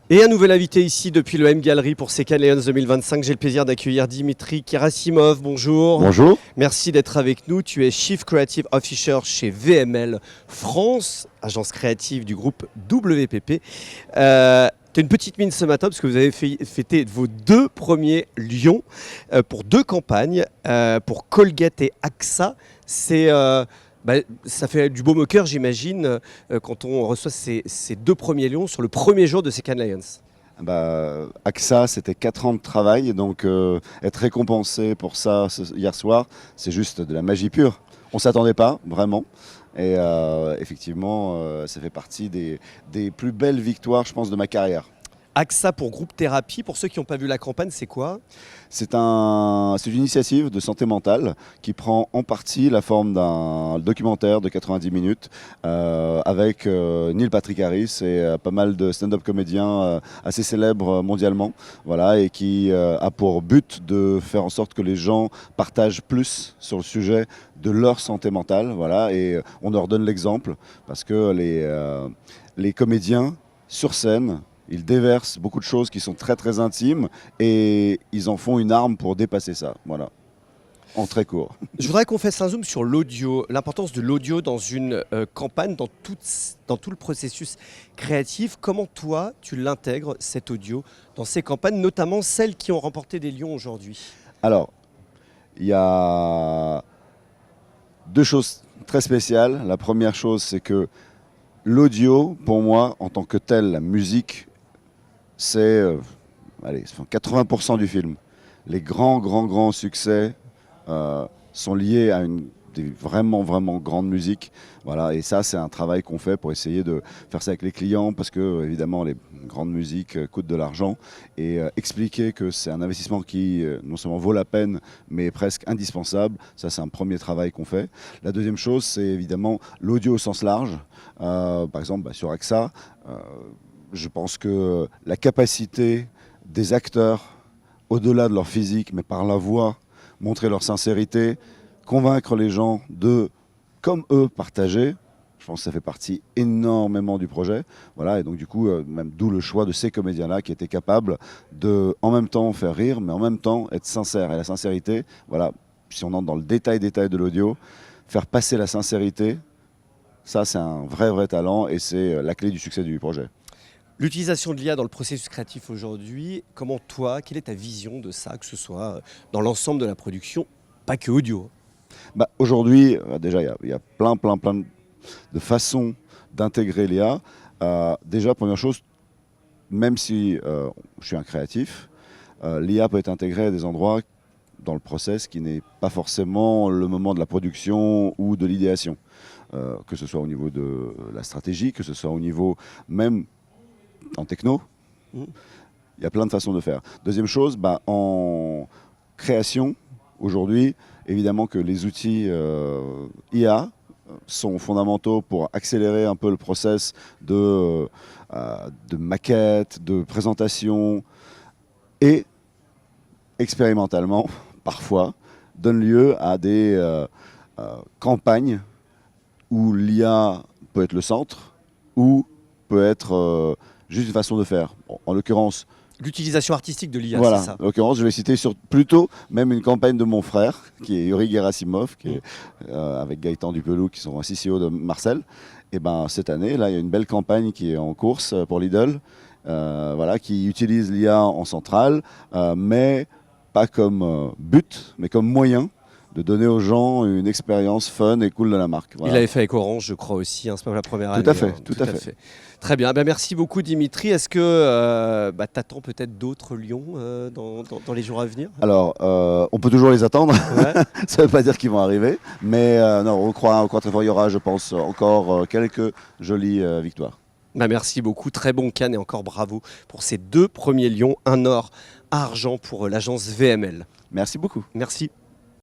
Et un nouvel invité ici depuis le M Gallery pour ces Cannes Lions 2025. J'ai le plaisir d'accueillir Dimitri Kerasimov. Bonjour. Bonjour. Merci d'être avec nous. Tu es Chief Creative Officer chez VML France, agence créative du groupe WPP. Tu as une petite mine ce matin parce que vous avez fêté vos 2 premiers lions pour 2 campagnes, pour Colgate et AXA. Ça fait du baume au cœur, j'imagine, quand on reçoit ces 2 premiers lions sur le premier jour de ces Cannes Lions. AXA, c'était 4 ans de travail, donc être récompensé pour ça hier soir, c'est juste de la magie pure. On ne s'attendait pas, vraiment. Et effectivement, ça fait partie des plus belles victoires, je pense, de ma carrière. AXA pour groupe thérapie, pour ceux qui n'ont pas vu la campagne, c'est quoi? C'est une initiative de santé mentale qui prend en partie la forme d'un documentaire de 90 minutes avec Neil Patrick Harris et pas mal de stand-up comédiens assez célèbres mondialement, voilà, et qui a pour but de faire en sorte que les gens partagent plus sur le sujet de leur santé mentale, voilà, et on leur donne l'exemple parce que les comédiens sur scène, ils déversent beaucoup de choses qui sont très très intimes et ils en font une arme pour dépasser ça, voilà, en très court. Je voudrais qu'on fasse un zoom sur l'audio, l'importance de l'audio dans une campagne, dans tout le processus créatif. Comment toi, tu l'intègres, cet audio, dans ces campagnes, notamment celles qui ont remporté des lions aujourd'hui? Alors, il y a 2 choses très spéciales. La première chose, c'est que l'audio, pour moi, en tant que tel, la musique, c'est 80% du film. Les grands succès sont liés à des vraiment grandes musiques. Voilà, et ça, c'est un travail qu'on fait pour essayer de faire ça avec les clients parce que, évidemment, les grandes musiques coûtent de l'argent et expliquer que c'est un investissement qui non seulement vaut la peine, mais est presque indispensable. Ça, c'est un premier travail qu'on fait. La deuxième chose, c'est évidemment l'audio au sens large. Par exemple, sur AXA, je pense que la capacité des acteurs, au-delà de leur physique, mais par la voix, montrer leur sincérité, convaincre les gens de, comme eux, partager, je pense que ça fait partie énormément du projet. Voilà, et donc du coup, même d'où le choix de ces comédiens-là qui étaient capables de, en même temps, faire rire, mais en même temps, être sincères. Et la sincérité, voilà, si on entre dans le détail de l'audio, faire passer la sincérité, ça, c'est un vrai talent et c'est la clé du succès du projet. L'utilisation de l'IA dans le processus créatif aujourd'hui, comment toi, quelle est ta vision de ça, que ce soit dans l'ensemble de la production, pas que audio? Aujourd'hui, déjà, il y a plein de façons d'intégrer l'IA. Déjà, première chose, même si je suis un créatif, l'IA peut être intégrée à des endroits dans le process qui n'est pas forcément le moment de la production ou de l'idéation. Que ce soit au niveau de la stratégie, que ce soit au niveau même en techno. Il y a plein de façons de faire. Deuxième chose, en création, aujourd'hui, évidemment que les outils IA sont fondamentaux pour accélérer un peu le process de maquette, de présentation et expérimentalement, parfois, donne lieu à des campagnes où l'IA peut être le centre ou peut être juste une façon de faire. Bon, en l'occurrence, l'utilisation artistique de l'IA, voilà, c'est ça. en l'occurrence, je vais citer plutôt même une campagne de mon frère, qui est Yuri Gerasimov, qui est, avec Gaëtan Dupelou, qui sont un CCO de Marcel. Et cette année, là, il y a une belle campagne qui est en course pour Lidl, voilà, qui utilise l'IA en centrale, mais pas comme but, mais comme moyen de donner aux gens une expérience fun et cool de la marque. Voilà. Il l'avait fait avec Orange, je crois aussi, c'est pas la première année. Tout à fait, tout à fait. Très bien, merci beaucoup Dimitri. Est-ce que t'attends peut-être d'autres lions dans les jours à venir? Alors, on peut toujours les attendre, ouais. Ça ne veut pas dire qu'ils vont arriver, mais non, on croit très fort, il y aura, je pense, encore quelques jolies victoires. Merci beaucoup, très bon Cannes et encore bravo pour ces 2 premiers lions, un or, argent pour l'agence VML. Merci beaucoup. Merci.